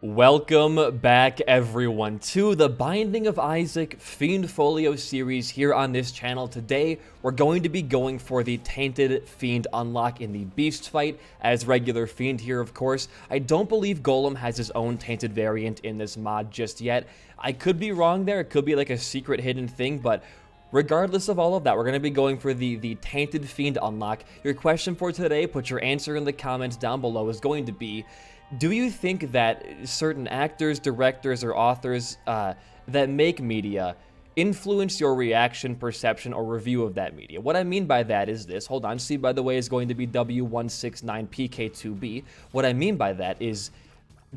Welcome back, everyone, to the Binding of Isaac Fiend Folio series here on this channel. Today, we're going to be going for the Tainted Fiend unlock in the Beast fight, as regular Fiend here, of course. I don't believe Golem has his own Tainted variant in this mod just yet. I could be wrong there. It could be like a secret hidden thing, but regardless of all of that, we're going to be going for the Tainted Fiend unlock. Your question for today, put your answer in the comments down below, is going to be: do you think that certain actors, directors, or authors that make media influence your reaction, perception, or review of that media? What I mean by that is this. Hold on. C, by the way, is going to be W169PK2B. What I mean by that is,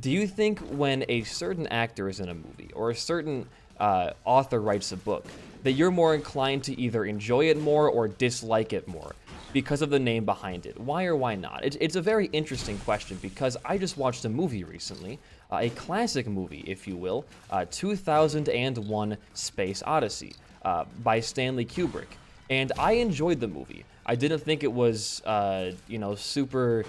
do you think when a certain actor is in a movie or a certain author writes a book, that you're more inclined to either enjoy it more or dislike it more because of the name behind it? Why or why not? It's a very interesting question, because I just watched a movie recently, a classic movie, if you will, 2001 Space Odyssey by Stanley Kubrick, and I enjoyed the movie. I didn't think it was, super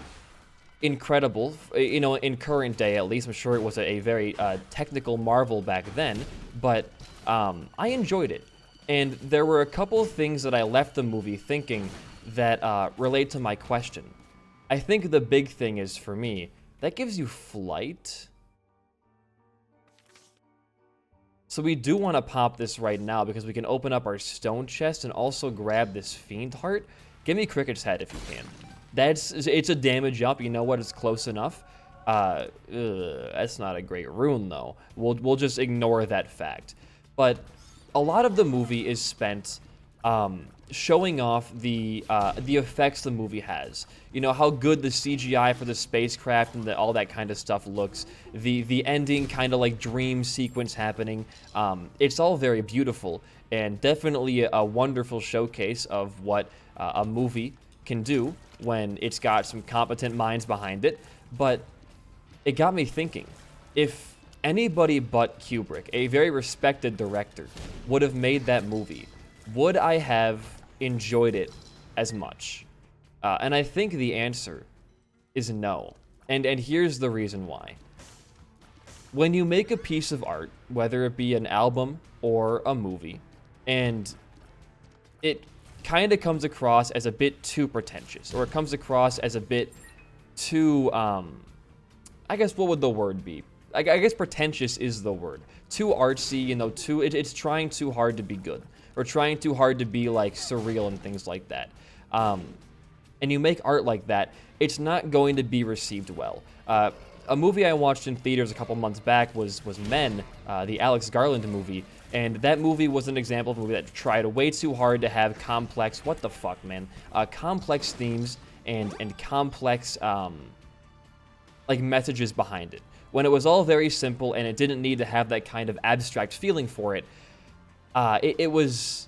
incredible, in current day at least. I'm sure it was a very technical marvel back then, but I enjoyed it. And there were a couple of things that I left the movie thinking that relate to my question. I think the big thing is, for me, that gives you flight. So we do want to pop this right now, because we can open up our stone chest and also grab this fiend heart. Give me Cricket's head if you can. It's a damage up. You know what? It's close enough. That's not a great rune though. We'll just ignore that fact. But a lot of the movie is spent showing off the effects the movie has. You know, how good the CGI for the spacecraft and all that kind of stuff looks. The ending kind of like dream sequence happening. It's all very beautiful and definitely a wonderful showcase of what a movie can do when it's got some competent minds behind it. But it got me thinking, if anybody but Kubrick, a very respected director, would have made that movie, would I have enjoyed it as much? And I think the answer is no. And here's the reason why. When you make a piece of art, whether it be an album or a movie, and it kind of comes across as a bit too pretentious, or it comes across as a bit too, I guess, what would the word be? I guess pretentious is the word. Too artsy, it's trying too hard to be good, or trying too hard to be like surreal and things like that. And you make art like that, it's not going to be received well. A movie I watched in theaters a couple months back was Men, the Alex Garland movie, and that movie was an example of a movie that tried way too hard to have complex, complex themes and complex like messages behind it, when it was all very simple and it didn't need to have that kind of abstract feeling for it. It was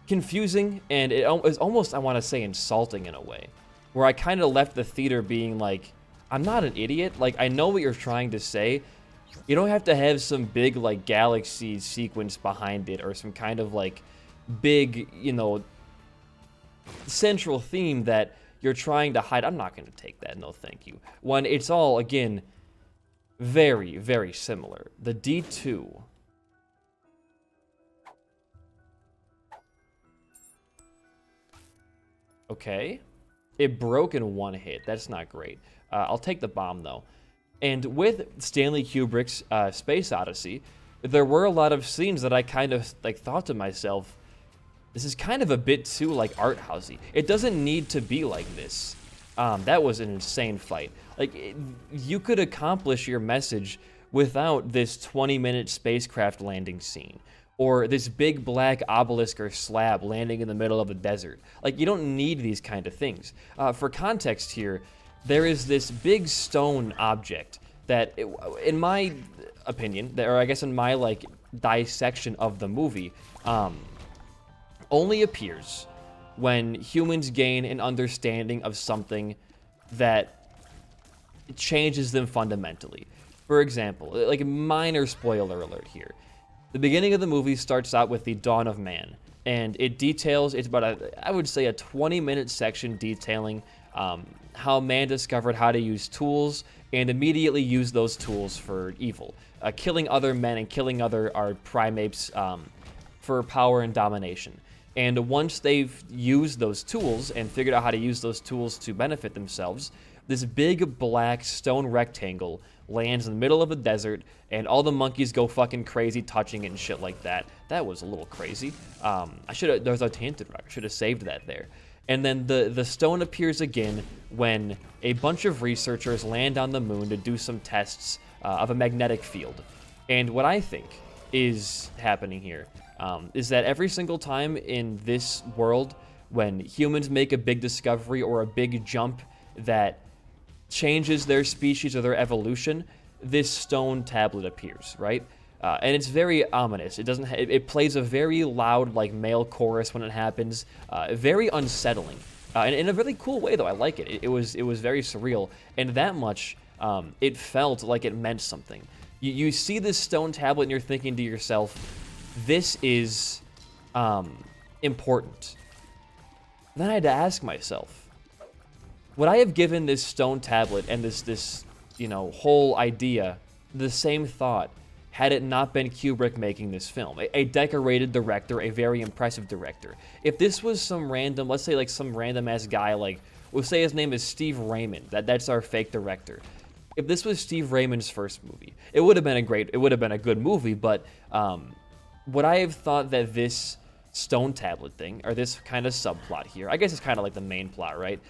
confusing, and it was almost, I want to say, insulting in a way, where I kind of left the theater being like, I'm not an idiot. Like, I know what you're trying to say. You don't have to have some big, like, galaxy sequence behind it, or some kind of, like, big, central theme that you're trying to hide. I'm not going to take that, no thank you. When it's all, again, very, very similar. The D2. Okay. It broke in one hit. That's not great. I'll take the bomb, though. And with Stanley Kubrick's Space Odyssey, there were a lot of scenes that I kind of thought to myself, this is kind of a bit too art housey. It doesn't need to be like this. That was an insane fight. You could accomplish your message without this 20-minute spacecraft landing scene, or this big black obelisk or slab landing in the middle of a desert. You don't need these kind of things. For context here, there is this big stone object that, in my opinion, or I guess in my dissection of the movie, only appears when humans gain an understanding of something that changes them fundamentally. For example, minor spoiler alert here. The beginning of the movie starts out with the dawn of man, and it details, it's about I would say a 20-minute section detailing how man discovered how to use tools and immediately use those tools for evil, killing other men and killing our primates for power and domination. And once they've used those tools and figured out how to use those tools to benefit themselves, this big black stone rectangle lands in the middle of a desert, and all the monkeys go fucking crazy touching it and shit like that. That was a little crazy. There's a tainted rock. I should have saved that there. And then the stone appears again when a bunch of researchers land on the moon to do some tests of a magnetic field. And what I think is happening here is that every single time in this world when humans make a big discovery or a big jump that changes their species or their evolution, this stone tablet appears, right? And it's very ominous. It plays a very loud, like, male chorus when it happens. Very unsettling. And in a really cool way, though. I like it. It was very surreal. And that much, it felt like it meant something. You see this stone tablet and you're thinking to yourself, this is important. Then I had to ask myself, would I have given this stone tablet and this whole idea the same thought had it not been Kubrick making this film? A decorated director, a very impressive director. If this was some random, let's say like some random ass guy, like, we'll say his name is Steve Raimi, that's our fake director. If this was Steve Raimi's first movie, it would have been a good movie, but would I have thought that this stone tablet thing, or this kind of subplot here, I guess it's kind of like the main plot, right?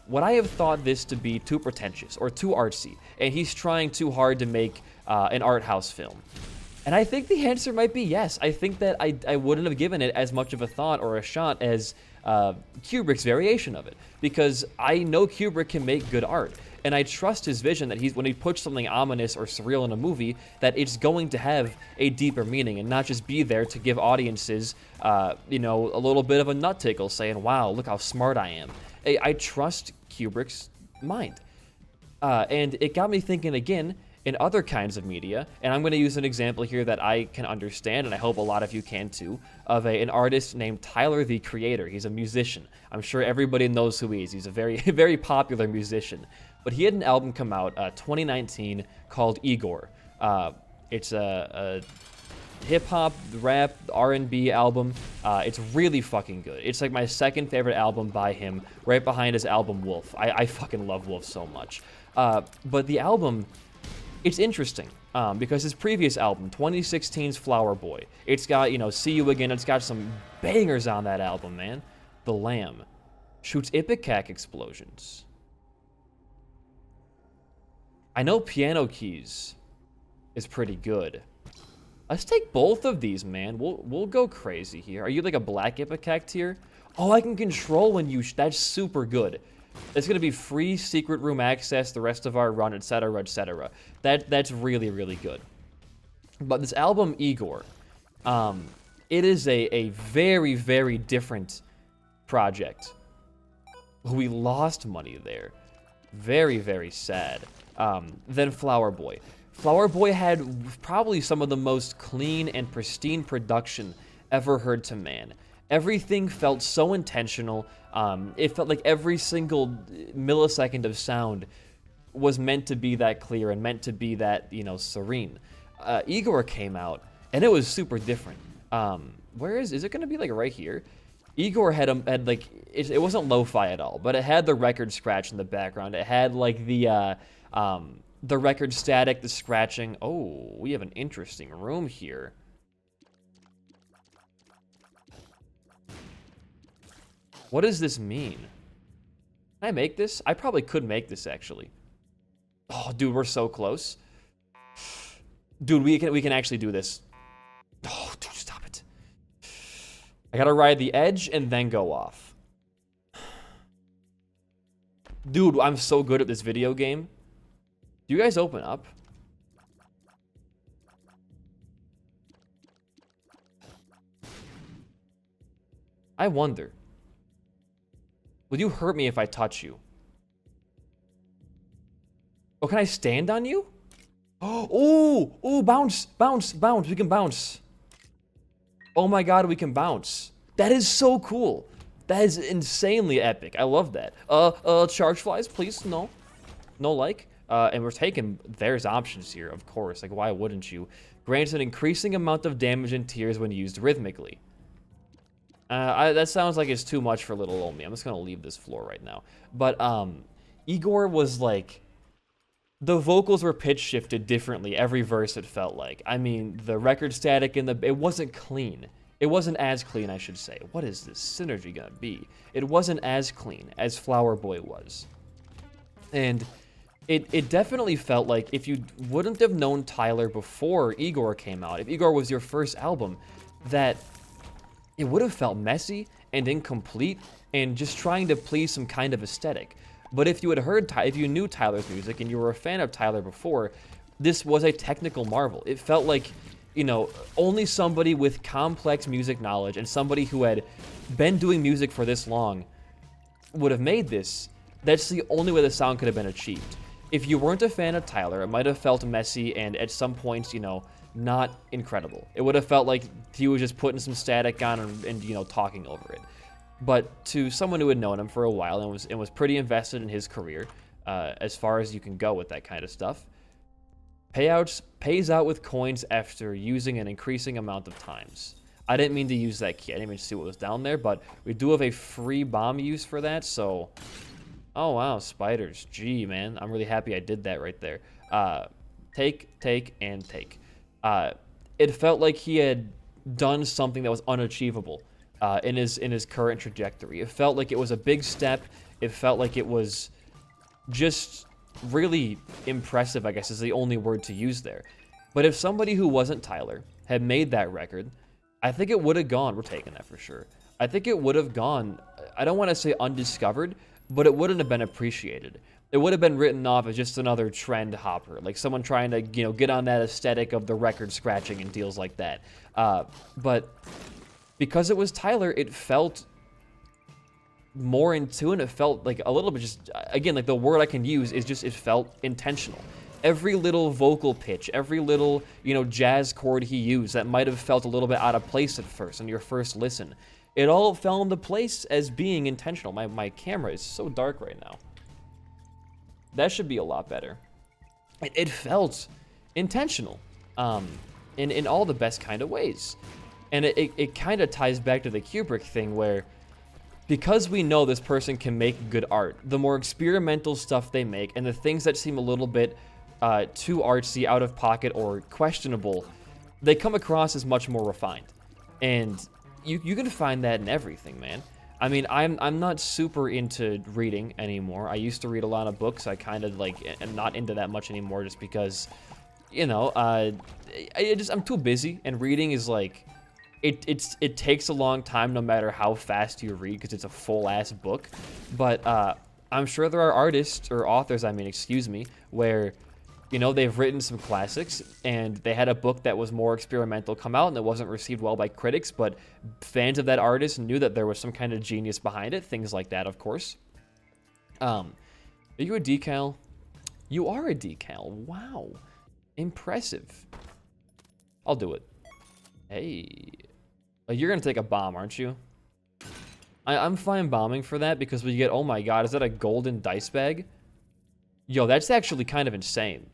Would I have thought this to be too pretentious or too artsy, and he's trying too hard to make an art house film? And I think the answer might be yes. I think that I wouldn't have given it as much of a thought or a shot as Kubrick's variation of it, because I know Kubrick can make good art, and I trust his vision that when he puts something ominous or surreal in a movie, that it's going to have a deeper meaning and not just be there to give audiences, a little bit of a nut tickle saying, wow, look how smart I am. I trust Kubrick's mind. And it got me thinking again in other kinds of media, and I'm going to use an example here that I can understand, and I hope a lot of you can too, of an artist named Tyler, the Creator. He's a musician. I'm sure everybody knows who he is. He's a very, very popular musician. But he had an album come out 2019 called Igor. It's a hip-hop, rap, R&B album. It's really fucking good. It's like my second favorite album by him, right behind his album Wolf. I fucking love Wolf so much. But the album, it's interesting because his previous album, 2016's Flower Boy, it's got, See You Again, it's got some bangers on that album, man. The Lamb shoots Ipecac explosions. I know Piano Keys is pretty good. Let's take both of these, man. We'll go crazy here. Are you like a black Ipecac tier? Oh, I can control when you... That's super good. It's going to be free secret room access the rest of our run, etc., etc. That's really, really good. But this album, Igor, it is a very, very different project. We lost money there. Very, very sad. Than Flower Boy. Flower Boy had probably some of the most clean and pristine production ever heard to man. Everything felt so intentional. It felt like every single millisecond of sound was meant to be that clear and meant to be that, serene. Igor came out, and it was super different. Where is it going to be, like, right here? Igor had like, it wasn't lo-fi at all, but it had the record scratch in the background. It had, like, the record static, the scratching. Oh, we have an interesting room here. What does this mean? Can I make this? I probably could make this, actually. Oh, dude, we're so close. Dude, we can actually do this. Oh, dude, stop it. I gotta ride the edge and then go off. Dude, I'm so good at this video game. Do you guys open up? I wonder. Will you hurt me if I touch you? Oh, can I stand on you? Oh, bounce, bounce, bounce. We can bounce. Oh my god, we can bounce. That is so cool. That is insanely epic. I love that. Charge flies, please. No. No like. and we're taking there's options here, of course. Like, why wouldn't you? Grants an increasing amount of damage and tears when used rhythmically. That sounds like it's too much for little old me. I'm just gonna leave this floor right now. But Igor was like, the vocals were pitch shifted differently every verse. It felt like. I mean, the record static in it wasn't clean. It wasn't as clean, I should say. What is this synergy gonna be? It wasn't as clean as Flower Boy was, and it definitely felt like if you wouldn't have known Tyler before Igor came out, if Igor was your first album, that it would have felt messy and incomplete and just trying to please some kind of aesthetic. But if you had heard, if you knew Tyler's music and you were a fan of Tyler before, this was a technical marvel. It felt like, you know, only somebody with complex music knowledge and somebody who had been doing music for this long would have made this. That's the only way the sound could have been achieved. If you weren't a fan of Tyler, it might have felt messy and at some points, you know, not incredible. It would have felt like he was just putting some static on and you know, talking over it. But to someone who had known him for a while and was pretty invested in his career, as far as you can go with that kind of stuff, pays out with coins after using an increasing amount of times. I didn't mean to use that key. I didn't mean to see what was down there, but we do have a free bomb use for that, so... Oh, wow, spiders. Gee, man. I'm really happy I did that right there. Take, and take. It felt like he had done something that was unachievable in his current trajectory. It felt like it was a big step. It felt like it was just really impressive, I guess is the only word to use there. But if somebody who wasn't Tyler had made that record, I think it would have gone, we're taking that for sure. I think it would have gone, I don't want to say undiscovered, but it wouldn't have been appreciated. It would have been written off as just another trend hopper, like someone trying to, you know, get on that aesthetic of the record scratching and deals like that. But because it was Tyler, it felt more in tune. It felt like a little bit just, again, like the word I can use is just, it felt intentional. Every little vocal pitch, every little, you know, jazz chord he used that might have felt a little bit out of place at first on your first listen, it all fell into place as being intentional. My camera is so dark right now. That should be a lot better. It felt intentional in all the best kind of ways. And it kind of ties back to the Kubrick thing where, because we know this person can make good art, the more experimental stuff they make and the things that seem a little bit too artsy, out of pocket, or questionable, they come across as much more refined. And you can find that in everything, man. I mean, I'm not super into reading anymore. I used to read a lot of books. I kind of like am not into that much anymore just because, you know, I'm too busy, and reading is like, it takes a long time no matter how fast you read because it's a full-ass book. But I'm sure there are artists, or authors, I mean, excuse me, where, you know, they've written some classics and they had a book that was more experimental come out and it wasn't received well by critics, but fans of that artist knew that there was some kind of genius behind it. Things like that, of course. Are you a decal? You are a decal. Wow. Impressive. I'll do it. Hey. You're going to take a bomb, aren't you? I'm fine bombing for that because we get, oh my god, is that a golden dice bag? Yo, that's actually kind of insane.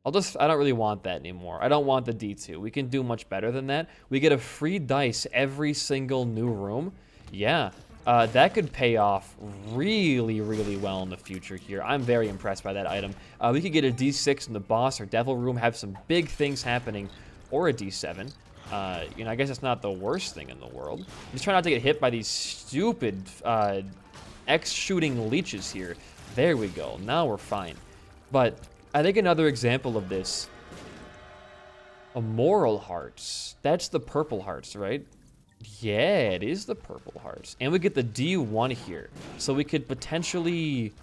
I don't really want that anymore. I don't want the D2. We can do much better than that. We get a free dice every single new room. Yeah, that could pay off really, really well in the future here. I'm very impressed by that item. We could get a D6 in the boss or devil room, have some big things happening, or a D7. You know, I guess it's not the worst thing in the world. Just try not to get hit by these stupid X-shooting leeches here. There we go. Now we're fine. But I think another example of this, Moral Hearts. That's the purple hearts, right? Yeah, it is the purple hearts. And we get the D1 here. So we could potentially...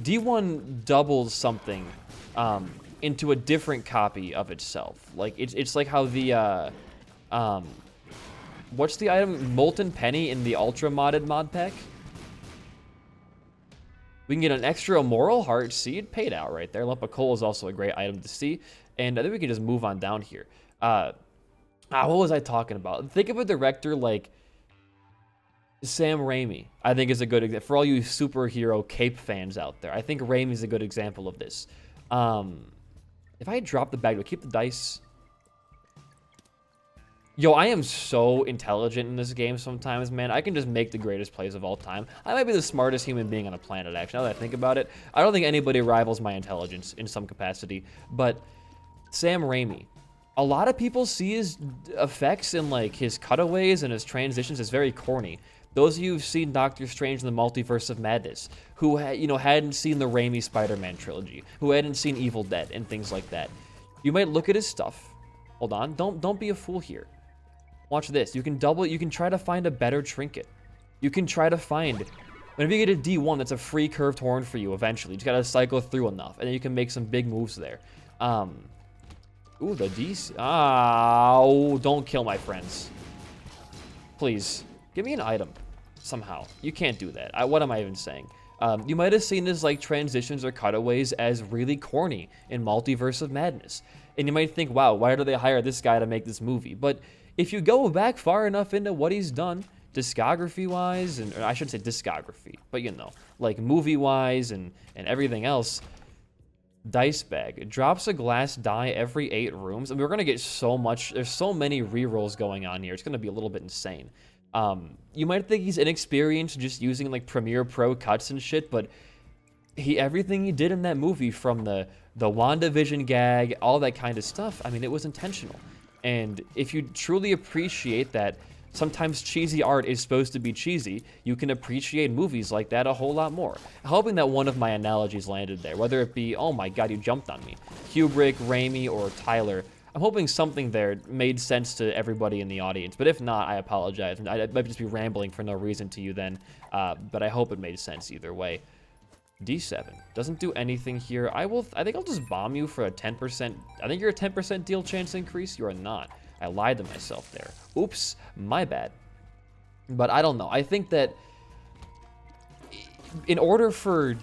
D1 doubles something into a different copy of itself. Like, it's like how the... what's the item? Molten Penny in the Ultra modded mod pack? We can get an extra Moral Heart seed paid out right there. Lump of coal is also a great item to see. And I think we can just move on down here. What was I talking about? Think of a director like Sam Raimi, I think, is a good example. For all you superhero cape fans out there, I think Raimi's a good example of this. If I drop the bag, do I keep the dice? Yo, I am so intelligent in this game sometimes, man. I can just make the greatest plays of all time. I might be the smartest human being on the planet, actually, now that I think about it. I don't think anybody rivals my intelligence in some capacity. But Sam Raimi, a lot of people see his effects and like his cutaways and his transitions as very corny. Those of you who've seen Doctor Strange in the Multiverse of Madness, who hadn't seen the Raimi Spider-Man trilogy, who hadn't seen Evil Dead and things like that, you might look at his stuff. Hold on, don't be a fool here. Watch this. You can try to find a better trinket. You can try to find, whenever you get a D1, that's a free curved horn for you eventually. You just gotta cycle through enough, and then you can make some big moves there. Ooh, the D's. Oh, don't kill my friends. Please, give me an item somehow. You can't do that. What am I even saying? You might have seen his like transitions or cutaways as really corny in Multiverse of Madness. And you might think, wow, why did they hire this guy to make this movie? But if you go back far enough into what he's done, discography-wise, or I shouldn't say discography, but like movie-wise and everything else, dice bag. It drops a glass die every 8 rooms. And we're going to get so much, there's so many rerolls going on here. It's going to be a little bit insane. You might think he's inexperienced just using like Premiere Pro cuts and shit, but everything he did in that movie, from the WandaVision gag, all that kind of stuff, I mean, it was intentional. And if you truly appreciate that sometimes cheesy art is supposed to be cheesy, you can appreciate movies like that a whole lot more. Hoping that one of my analogies landed there, whether it be, oh my god, you jumped on me, Kubrick, Raimi, or Tyler. I'm hoping something there made sense to everybody in the audience, but if not, I apologize. I might just be rambling for no reason to you then, but I hope it made sense either way. D7 doesn't do anything here. I think I'll just bomb you for a 10%. I think you're a 10% deal chance increase. You are not. I lied to myself there. Oops, my bad. But I don't know. I think that in order for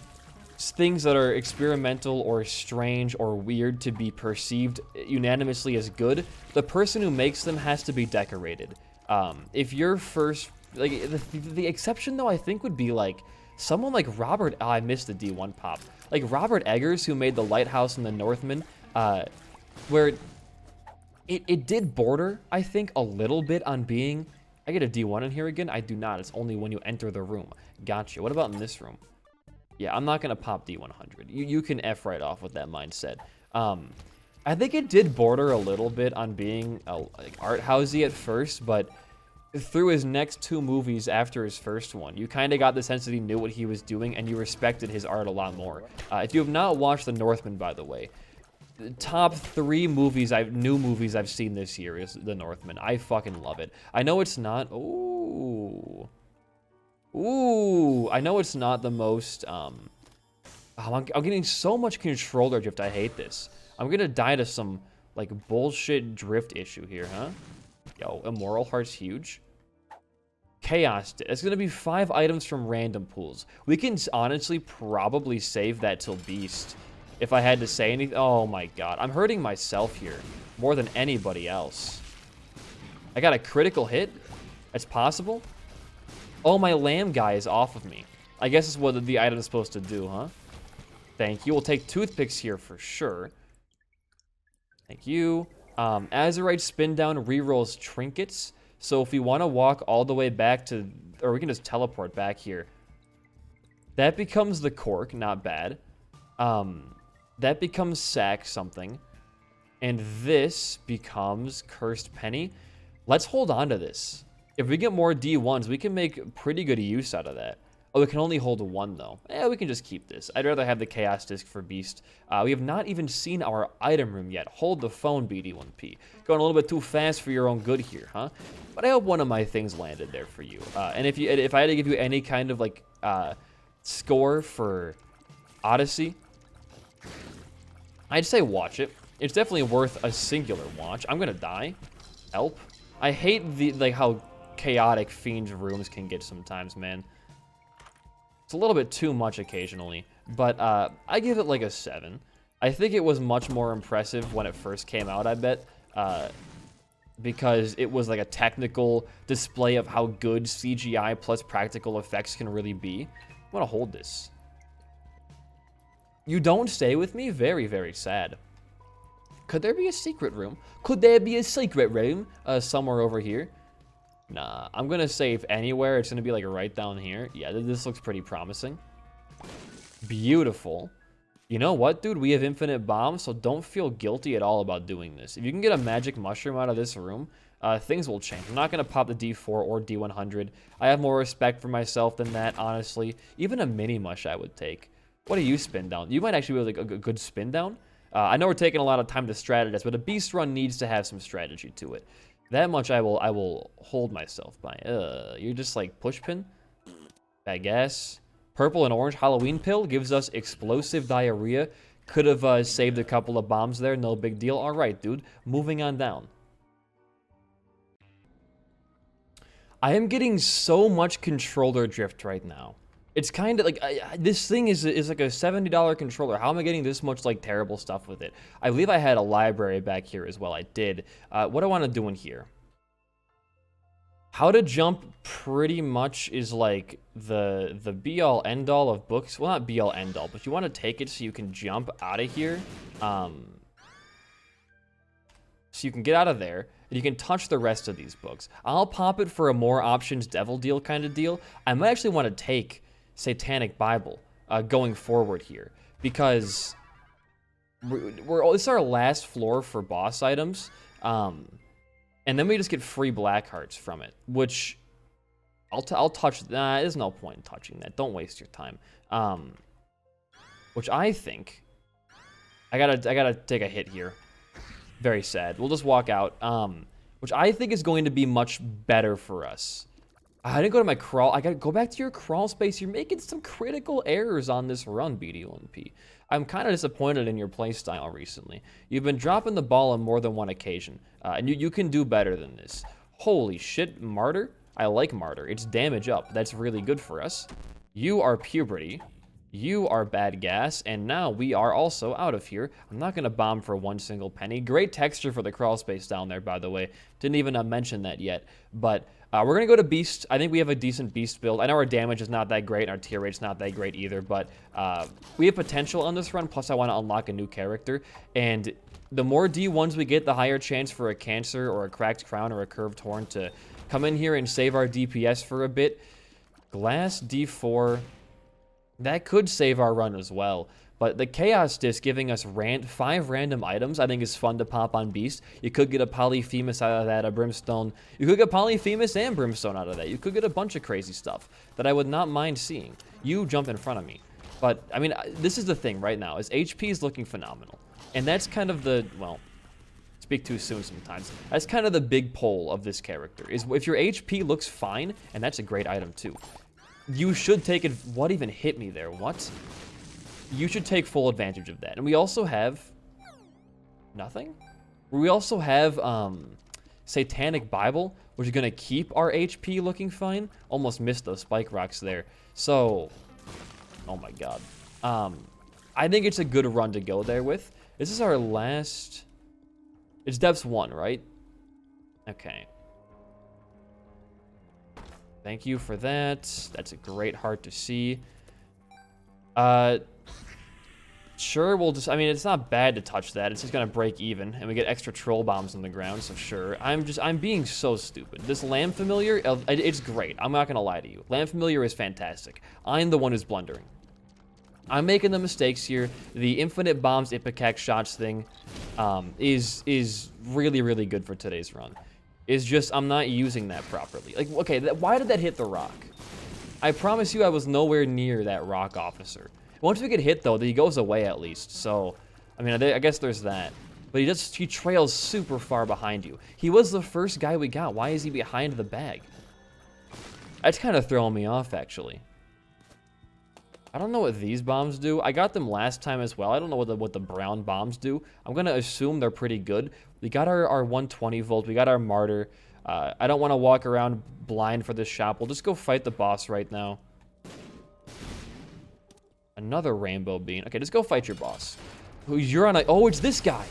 things that are experimental or strange or weird to be perceived unanimously as good, the person who makes them has to be decorated. If you're first, like the exception though, I think would be like someone like Robert. Oh, I missed the D1 pop. Like Robert Eggers, who made The Lighthouse and The Northman, where it did border, I think, a little bit on being. I get a D1 in here again. I do not. It's only when you enter the room. Gotcha. What about in this room? Yeah, I'm not gonna pop D100. You can F right off with that mindset. I think it did border a little bit on being like art housey at first, but through his next 2 movies after his first one, you kind of got the sense that he knew what he was doing and you respected his art a lot more. If you have not watched The Northman, by the way, the top 3 new movies I've seen this year is The Northman. I fucking love it. I know it's not. Ooh, I know it's not the most. I'm getting so much controller drift. I hate this. I'm gonna die to some like bullshit drift issue here, huh? Yo, Immoral Heart's huge. Chaos. It's going to be 5 items from random pools. We can honestly probably save that till Beast. If I had to say anything. Oh my god. I'm hurting myself here more than anybody else. I got a critical hit? That's possible? Oh, my lamb guy is off of me. I guess it's what the item is supposed to do, huh? Thank you. We'll take toothpicks here for sure. Thank you. Azurite spin down rerolls trinkets. So if we want to walk all the way back to, or we can just teleport back here. That becomes the cork, not bad. That becomes sack something. And this becomes cursed penny. Let's hold on to this. If we get more D1s, we can make pretty good use out of that. Oh, we can only hold 1, though. We can just keep this. I'd rather have the Chaos Disc for Beast. We have not even seen our item room yet. Hold the phone, BD1P. Going a little bit too fast for your own good here, huh? But I hope one of my things landed there for you. And if I had to give you any kind of, like, score for Odyssey, I'd say watch it. It's definitely worth a singular watch. I'm gonna die. Help. I hate how chaotic Fiend's rooms can get sometimes, man. It's a little bit too much occasionally, but I give it like a 7. I think it was much more impressive when it first came out, I bet. because it was like a technical display of how good CGI plus practical effects can really be. I'm gonna hold this. You don't stay with me? Very, very sad. Could there be a secret room? Could there be a secret room somewhere over here? Nah, I'm gonna say if anywhere, it's gonna be like right down here. Yeah, this looks pretty promising. Beautiful. You know what, dude? We have infinite bombs, so don't feel guilty at all about doing this. If you can get a magic mushroom out of this room, things will change. I'm not gonna pop the D4 or D100. I have more respect for myself than that, honestly. Even a mini mush I would take. What do you spin down? You might actually be like a good spin down. I know we're taking a lot of time to strategize, but a beast run needs to have some strategy to it. That much I will hold myself by. You're just like pushpin? Bad gas. Purple and orange Halloween pill gives us explosive diarrhea. Could have saved a couple of bombs there, no big deal. All right, dude, moving on down. I am getting so much controller drift right now. It's kind of like, this thing is like a $70 controller. How am I getting this much like terrible stuff with it? I believe I had a library back here as well. I did. What I want to do in here. How to jump pretty much is like the be-all end-all of books. Well, not be-all end-all, but you want to take it so you can jump out of here. So you can get out of there, and you can touch the rest of these books. I'll pop it for a more options devil deal kind of deal. I might actually want to take Satanic Bible going forward here, because this is our last floor for boss items, and then we just get free black hearts from it, which I'll touch. There's no point in touching that. Don't waste your time. Which I think I gotta take a hit here. Very sad. We'll just walk out. Which I think is going to be much better for us. I didn't go to my crawl. I gotta go back to your crawl space. You're making some critical errors on this run, BD1P. I'm kind of disappointed in your playstyle recently. You've been dropping the ball on more than one occasion, and you can do better than this. Holy shit, Martyr? I like Martyr. It's damage up. That's really good for us. You are puberty. You are bad gas, and now we are also out of here. I'm not going to bomb for one single penny. Great texture for the crawl space down there, by the way. Didn't even mention that yet. But we're going to go to Beast. I think we have a decent Beast build. I know our damage is not that great, and our tier rate's not that great either, but we have potential on this run, plus I want to unlock a new character. And the more D1s we get, the higher chance for a Cancer or a Cracked Crown or a Curved Horn to come in here and save our DPS for a bit. Glass D4... that could save our run as well. But the Chaos Disc giving us 5 random items I think is fun to pop on Beast. You could get a Polyphemus out of that, a Brimstone. You could get Polyphemus and Brimstone out of that. You could get a bunch of crazy stuff that I would not mind seeing. You jump in front of me. But, I mean, this is the thing right now, is HP is looking phenomenal. And that's kind of the, well, speak too soon sometimes. That's kind of the big pull of this character, is if your HP looks fine, and that's a great item too. You should take it. What even hit me there? What? You should take full advantage of that. And we also have nothing. We also have Satanic Bible, which is gonna keep our HP looking fine. Almost missed those spike rocks there. So, oh my god. I think it's a good run to go there with. This is our last. It's depths 1, right? Okay. Thank you for that. That's a great heart to see. Sure, we'll just... I mean, it's not bad to touch that. It's just gonna break even, and we get extra troll bombs on the ground, so sure. I'm being so stupid. This Lamb Familiar, it's great. I'm not gonna lie to you. Lamb Familiar is fantastic. I'm the one who's blundering. I'm making the mistakes here. The infinite bombs Ipecac shots thing is really, really good for today's run. Is just, I'm not using that properly. Like, okay, why did that hit the rock? I promise you I was nowhere near that rock officer. Once we get hit, though, he goes away at least. So, I mean, I guess there's that. But he trails super far behind you. He was the first guy we got. Why is he behind the bag? That's kind of throwing me off, actually. I don't know what these bombs do. I got them last time as well. I don't know what the brown bombs do. I'm going to assume they're pretty good. We got our 120 volt. We got our Martyr. I don't want to walk around blind for this shop. We'll just go fight the boss right now. Another rainbow bean. Okay, just go fight your boss. You're on a... Oh, it's this guy.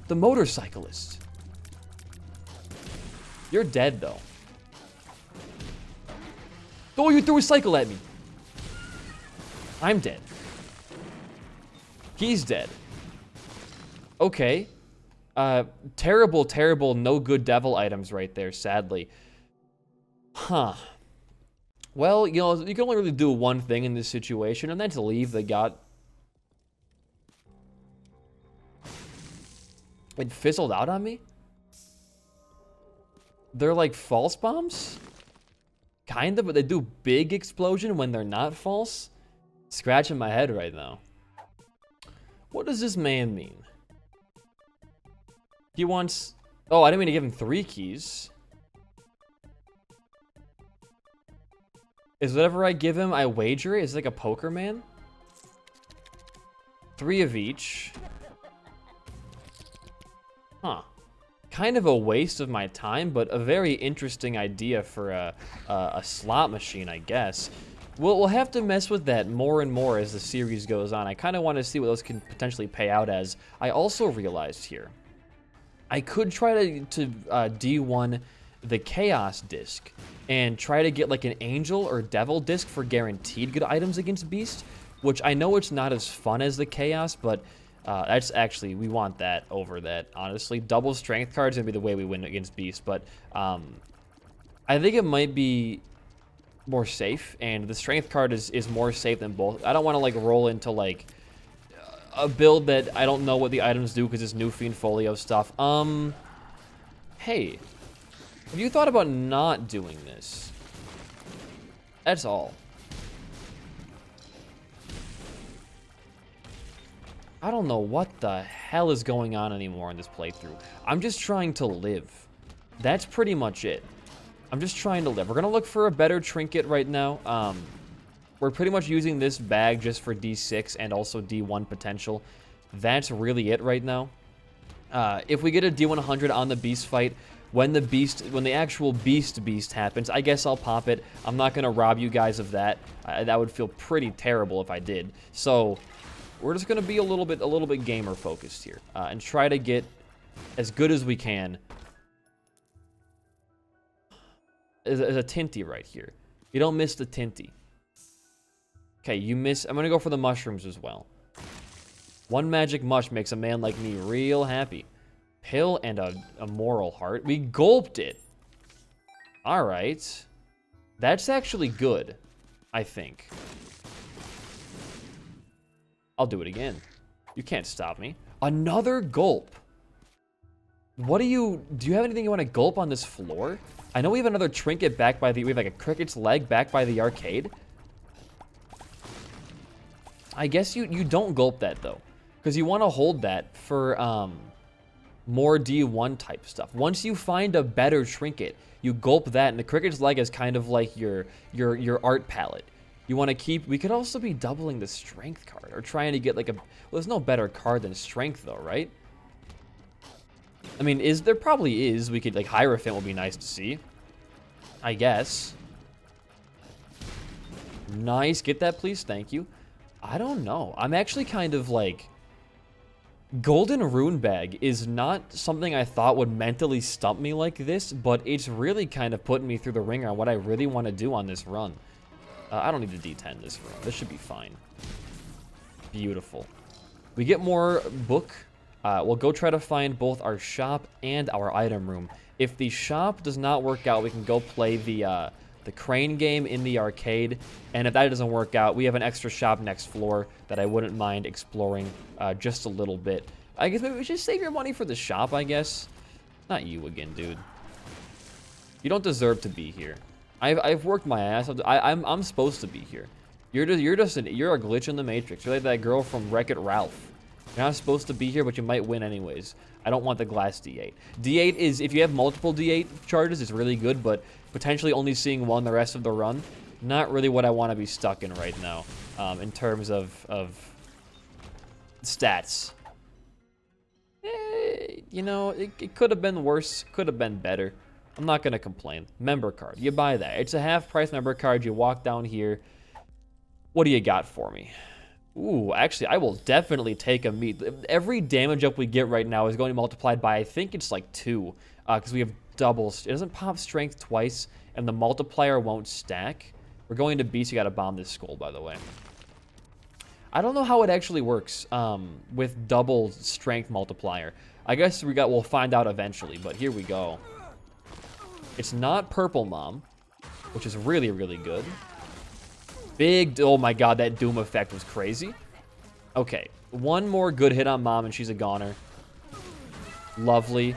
The motorcyclist. You're dead, though. Oh, you threw a cycle at me. I'm dead. He's dead. Okay. Terrible, terrible, no good devil items right there, sadly. Huh. Well, you know, you can only really do one thing in this situation, and that's leave the god. It fizzled out on me? They're like false bombs? Kind of, but they do big explosion when they're not false? Scratching my head right now. What does this man mean? He wants... Oh, I didn't mean to give him 3 keys. Is whatever I give him, I wager it? Is it like a poker man? 3 of each. Huh. Kind of a waste of my time, but a very interesting idea for a slot machine, I guess. We'll have to mess with that more and more as the series goes on. I kind of want to see what those can potentially pay out as. I also realized here, I could try to D1 the Chaos disc and try to get like an Angel or Devil disc for guaranteed good items against Beast, which I know it's not as fun as the Chaos, but that's actually, we want that over that, honestly. Double Strength card's gonna be the way we win against Beast, but I think it might be more safe, and the Strength card is more safe than both. I don't want to like roll into like a build that I don't know what the items do because it's new Fiendfolio stuff. Hey, have you thought about not doing this? That's all. I don't know what the hell is going on anymore in this playthrough. I'm just trying to live. That's pretty much it. I'm just trying to live. We're gonna look for a better trinket right now. We're pretty much using this bag just for D6 and also D1 potential. That's really it right now. If we get a D100 on the beast fight, when the actual beast happens, I guess I'll pop it. I'm not gonna rob you guys of that. That would feel pretty terrible if I did. So we're just gonna be a little bit gamer focused here and try to get as good as we can. There's a Tinty right here. You don't miss the Tinty. Okay, you miss... I'm gonna go for the mushrooms as well. 1 magic mush makes a man like me real happy. Pill and a moral heart. We gulped it. Alright. That's actually good, I think. I'll do it again. You can't stop me. Another gulp. What do you have anything you want to gulp on this floor? I know we have another trinket back by the... We have like a cricket's leg back by the arcade. I guess you don't gulp that, though. Because you want to hold that for more D1 type stuff. Once you find a better trinket, you gulp that. And the cricket's leg is kind of like your art palette. You want to keep... We could also be doubling the strength card. Or trying to get like a... Well, there's no better card than strength, though, right? I mean, there probably is. We could, like, Hierophant would be nice to see. I guess. Nice. Get that, please. Thank you. I don't know. I'm actually kind of, like... Golden Rune Bag is not something I thought would mentally stump me like this, but it's really kind of putting me through the ringer on what I really want to do on this run. I don't need to D10 this run. This should be fine. Beautiful. We get more book... we'll go try to find both our shop and our item room. If the shop does not work out, we can go play the crane game in the arcade. And if that doesn't work out, we have an extra shop next floor that I wouldn't mind exploring just a little bit. I guess maybe we should save your money for the shop, I guess. Not you again, dude. You don't deserve to be here. I've worked my ass off. I'm supposed to be here. You're a glitch in the Matrix. You're like that girl from Wreck-It Ralph. You're not supposed to be here, but you might win anyways. I don't want the glass D8. D8 is, if you have multiple D8 charges, it's really good, but potentially only seeing one the rest of the run, not really what I want to be stuck in right now, in terms of stats. You know, it could have been worse, could have been better. I'm not going to complain. Member card. You buy that. It's a half-price member card. You walk down here. What do you got for me? Ooh, actually, I will definitely take a meat. Every damage up we get right now is going to be multiplied by, I think it's like 2. Because we have doubles. It doesn't pop strength twice, and the multiplier won't stack. We're going to beast. You got to bomb this skull, by the way. I don't know how it actually works with double strength multiplier. I guess we'll find out eventually, but here we go. It's not Purple Mom, which is really, really good. Big, oh my god, that Doom effect was crazy. Okay, one more good hit on Mom and she's a goner. Lovely.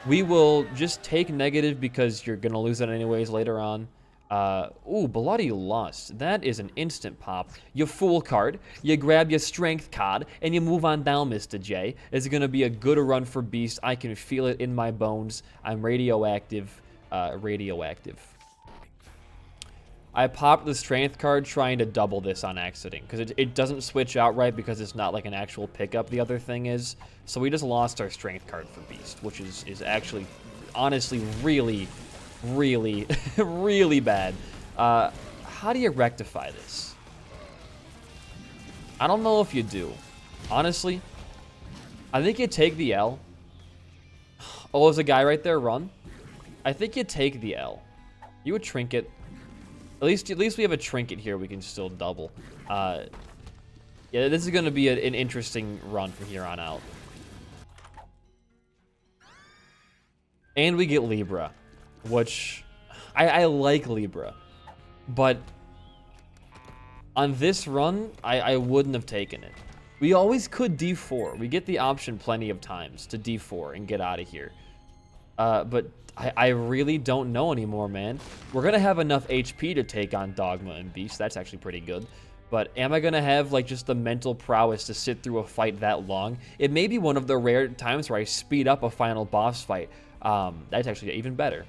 We will just take negative because you're gonna lose it anyways later on. Ooh, Bloody Lust. That is an instant pop. You fool card, you grab your strength card, and you move on down, Mr. J. It's gonna be a good run for Beast. I can feel it in my bones. I'm radioactive. I popped the strength card trying to double this on accident, because it doesn't switch out right because it's not like an actual pickup, the other thing is. So we just lost our strength card for Beast, which is actually, honestly, really... really, really bad. How do you rectify this? I don't know if you do. Honestly, I think you take the L. Oh, there's a guy right there. Run. I think you take the L. You would trinket. At least we have a trinket here. We can still double. Yeah, this is going to be an interesting run from here on out. And we get Libra. Which, I like Libra, but on this run, I wouldn't have taken it. We always could D4. We get the option plenty of times to D4 and get out of here. But I really don't know anymore, man. We're going to have enough HP to take on Dogma and Beast. That's actually pretty good. But am I going to have, like, just the mental prowess to sit through a fight that long? It may be one of the rare times where I speed up a final boss fight. That's actually even better.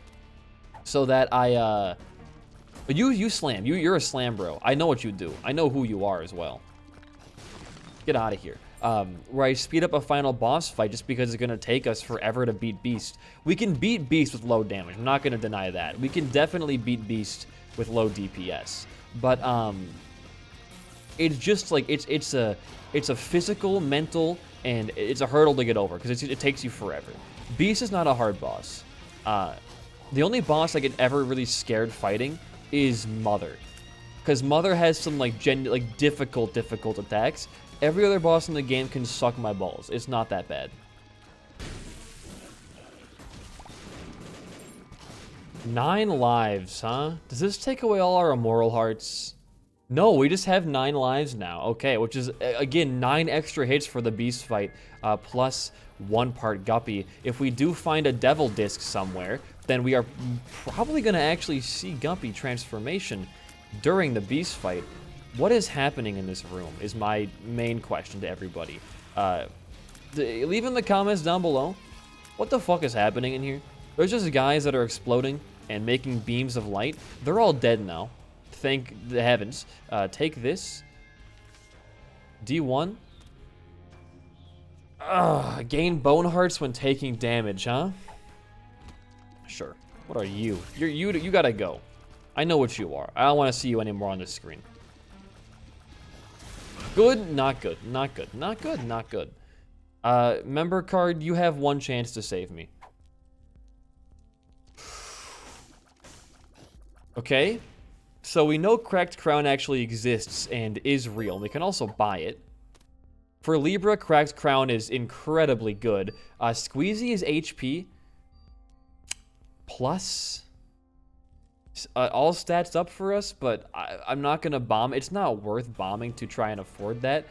So that but you slam. You're a slam bro. I know what you do. I know who you are as well. Get out of here. Where I speed up a final boss fight just because it's going to take us forever to beat Beast. We can beat Beast with low damage. I'm not going to deny that. We can definitely beat Beast with low DPS. But it's just like it's a physical, mental, and it's a hurdle to get over because it takes you forever. Beast is not a hard boss. The only boss I get ever really scared fighting is Mother. Because Mother has some difficult attacks. Every other boss in the game can suck my balls. It's not that bad. 9 lives, huh? Does this take away all our immoral hearts? No, we just have 9 lives now. Okay, which is, again, 9 extra hits for the Beast fight, plus 1 part Guppy. If we do find a Devil Disc somewhere, then we are probably going to actually see Guppy transformation during the Beast fight. What is happening in this room is my main question to everybody. Leave in the comments down below. What the fuck is happening in here? There's just guys that are exploding and making beams of light. They're all dead now. Thank the heavens. Take this. D1. Gain bone hearts when taking damage, huh? Sure. What are you? You gotta go. I know what you are. I don't want to see you anymore on this screen. Good, not good, not good, not good, not good. Member card, you have 1 chance to save me. Okay. So we know Cracked Crown actually exists and is real. We can also buy it. For Libra, Cracked Crown is incredibly good. Squeezy is HP. Plus... all stats up for us, but I'm not going to bomb. It's not worth bombing to try and afford that.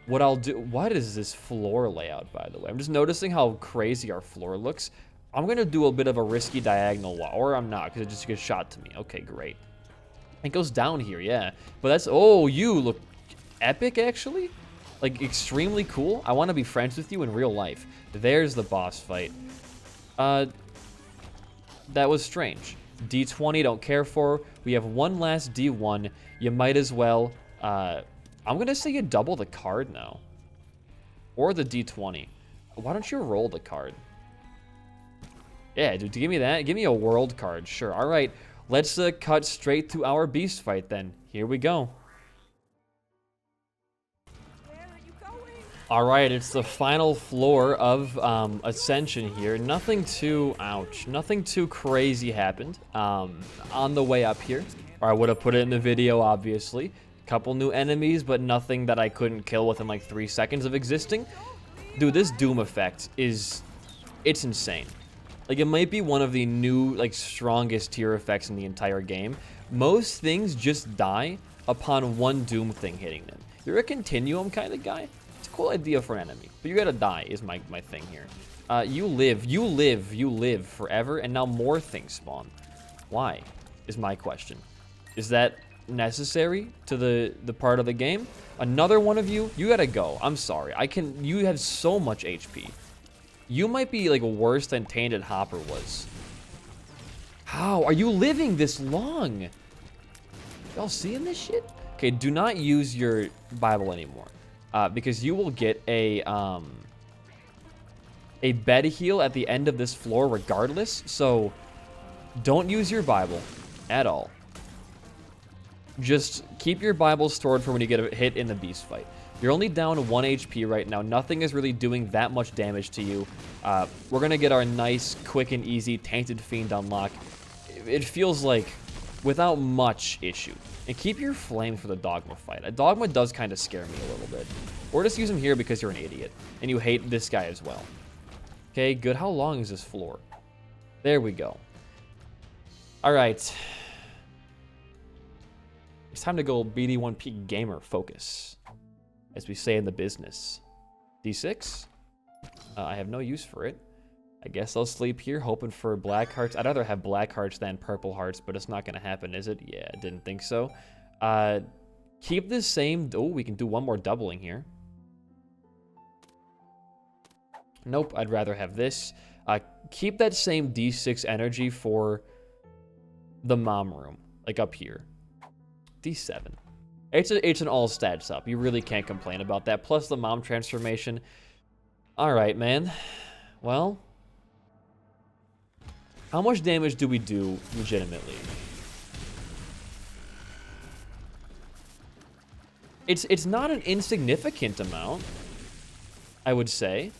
What I'll do... What is this floor layout, by the way? I'm just noticing how crazy our floor looks. I'm going to do a bit of a risky diagonal wall, or I'm not, because it just gets shot to me. Okay, great. It goes down here, yeah. But that's... Oh, you look epic, actually? Like, extremely cool. I want to be friends with you in real life. There's the boss fight. That was strange. D20, don't care for. We have 1 last D1. You might as well... I'm going to say you double the card now. Or the D20. Why don't you roll the card? Yeah, dude, give me that. Give me a world card. Sure. All right. Let's cut straight to our beast fight then. Here we go. Where are you going? Alright, it's the final floor of Ascension here. Nothing too, ouch, nothing too crazy happened on the way up here. Or I would have put it in the video, obviously. Couple new enemies, but nothing that I couldn't kill within like 3 seconds of existing. Dude, this Doom effect it's insane. Like, it might be one of the new, like, strongest tier effects in the entire game. Most things just die upon one Doom thing hitting them. You're a continuum kind of guy. It's a cool idea for an enemy, but you gotta die is my thing here. You live forever, and now more things spawn. Why, is my question. Is that necessary to the part of the game? Another one of you gotta go. I'm sorry. You have so much HP. You might be like worse than Tainted Hopper was. How are you living this long? Y'all seeing this shit? Okay, do not use your Bible anymore, because you will get a bed heal at the end of this floor regardless. So don't use your Bible at all. Just keep your Bible stored for when you get a hit in the beast fight. You're only down 1 HP right now. Nothing is really doing that much damage to you. We're going to get our nice, quick, and easy Tainted Fiend unlock. It feels like without much issue. And keep your flame for the Dogma fight. A Dogma does kind of scare me a little bit. Or just use him here because you're an idiot. And you hate this guy as well. Okay, good. How long is this floor? There we go. Alright. It's time to go BD1P Gamer focus, as we say in the business. D6? I have no use for it. I guess I'll sleep here, hoping for black hearts. I'd rather have black hearts than purple hearts, but it's not going to happen, is it? Yeah, I didn't think so. Keep the same... Oh, we can do one more doubling here. Nope, I'd rather have this. Keep that same D6 energy for the mom room, like up here. D7. It's an all stats up. You really can't complain about that. Plus the mom transformation. All right, man. Well, how much damage do we do legitimately? It's not an insignificant amount, I would say.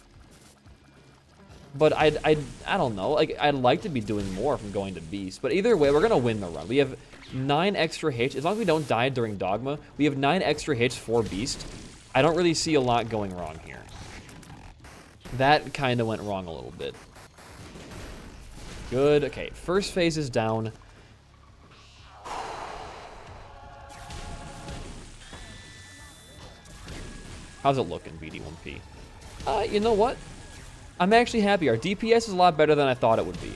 But I don't know. Like, I'd like to be doing more from going to Beast. But either way, we're gonna win the run. We have 9 extra hits. As long as we don't die during Dogma, we have 9 extra hits for Beast. I don't really see a lot going wrong here. That kind of went wrong a little bit. Good. Okay, first phase is down. How's it looking, BD1P? You know what? I'm actually happy. Our DPS is a lot better than I thought it would be.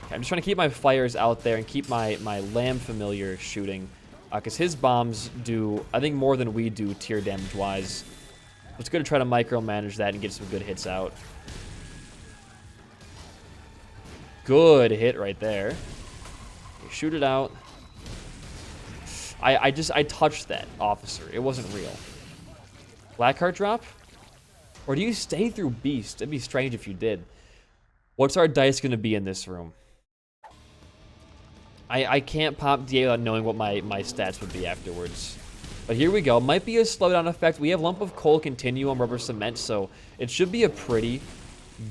Okay, I'm just trying to keep my fires out there and keep my Lamb Familiar shooting. Because his bombs do, I think, more than we do tier damage-wise. It's good to try to micromanage that and get some good hits out. Good hit right there. Okay, shoot it out. I touched that officer. It wasn't real. Blackheart drop? Or do you stay through Beast? It'd be strange if you did. What's our dice going to be in this room? I can't pop DA without knowing what my stats would be afterwards. But here we go. Might be a slowdown effect. We have Lump of Coal, Continuum, Rubber Cement, so it should be a pretty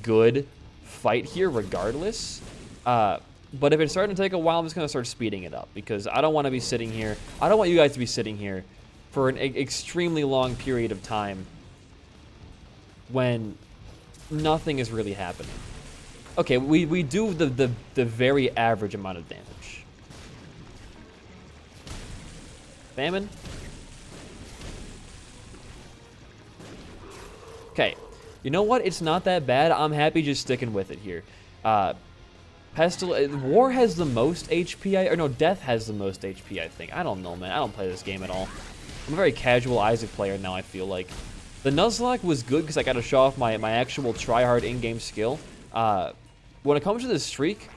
good fight here regardless. But if it's starting to take a while, I'm just going to start speeding it up because I don't want to be sitting here. I don't want you guys to be sitting here for an extremely long period of time when nothing is really happening. Okay, we do the very average amount of damage. Famine. Okay, you know what? It's not that bad. I'm happy just sticking with it here. War has the most HP, or no, Death has the most HP, I think. I don't know, man. I don't play this game at all. I'm a very casual Isaac player now, I feel like. The Nuzlocke was good because I got to show off my actual try-hard in-game skill. When it comes to this streak,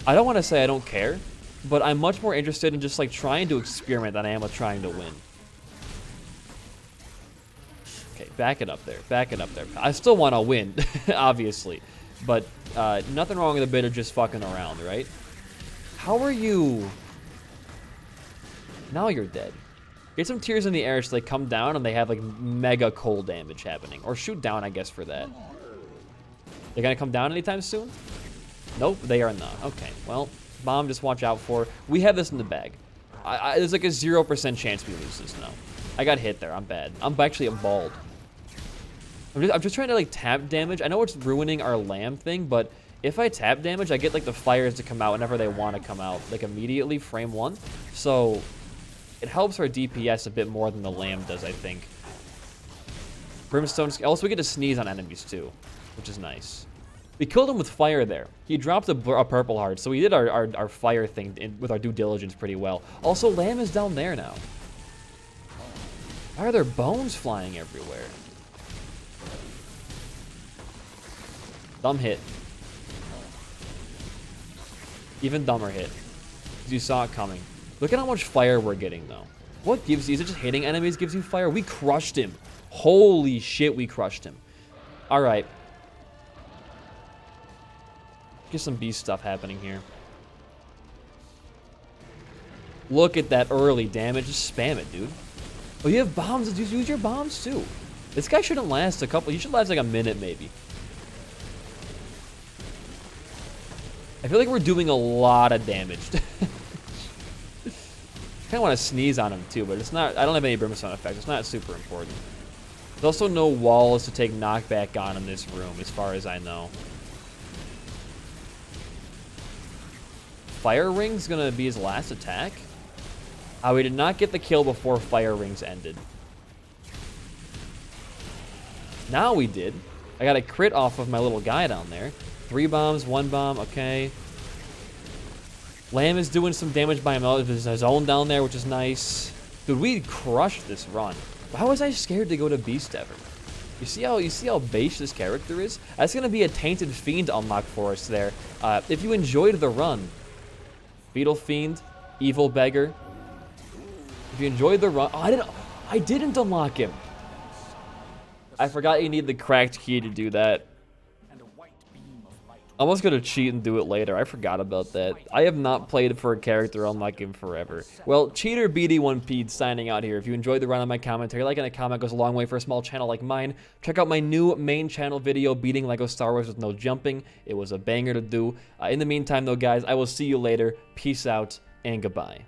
I don't want to say I don't care, but I'm much more interested in just like trying to experiment than I am with trying to win. Okay, back it up there. Back it up there. I still want to win, obviously. But nothing wrong with a bit of just fucking around, right? How are you? Now you're dead. Get some tears in the air so they come down and they have like mega cold damage happening. Or shoot down, I guess, for that. They're gonna come down anytime soon? Nope, they are not. Okay, well, bomb, just watch out for. We have this in the bag. There's like a 0% chance we lose this now. I got hit there, I'm bad. I'm actually bald. I'm just trying to like tap damage. I know it's ruining our lamb thing, but if I tap damage, I get like the fires to come out whenever they want to come out, like immediately, frame 1. So it helps our DPS a bit more than the lamb does, I think. Brimstone, also we get to sneeze on enemies too, which is nice. We killed him with fire there. He dropped a purple heart, so we did our fire thing with our due diligence pretty well. Also, lamb is down there now. Why are there bones flying everywhere? Dumb hit. Even dumber hit. Because you saw it coming. Look at how much fire we're getting, though. What gives you... Is it just hitting enemies gives you fire? We crushed him. Holy shit, we crushed him. Alright. Get some beast stuff happening here. Look at that early damage. Just spam it, dude. Oh, you have bombs. Just use your bombs, too. This guy shouldn't last a couple... He should last like a minute, maybe. I feel like we're doing a lot of damage. I kind of want to sneeze on him too, but it's not. I don't have any brimstone effect. It's not super important. There's also no walls to take knockback on in this room, as far as I know. Fire Ring's gonna be his last attack. We did not get the kill before Fire Rings ended. Now we did. I got a crit off of my little guy down there. 3 bombs, 1 bomb, okay. Lamb is doing some damage by his own down there, which is nice. Dude, we crushed this run. Why was I scared to go to Beast ever? You see how base this character is? That's gonna be a Tainted Fiend unlock for us there. If you enjoyed the run, Beetle Fiend, Evil Beggar. If you enjoyed the run, oh, I didn't unlock him. I forgot you need the cracked key to do that. I'm almost gonna cheat and do it later. I forgot about that. I have not played for a character unlike him forever. Well, Cheater BD1P signing out here. If you enjoyed the run on my commentary, liking a comment goes a long way for a small channel like mine. Check out my new main channel video, beating Lego Star Wars with no jumping. It was a banger to do. In the meantime, though, guys, I will see you later. Peace out and goodbye.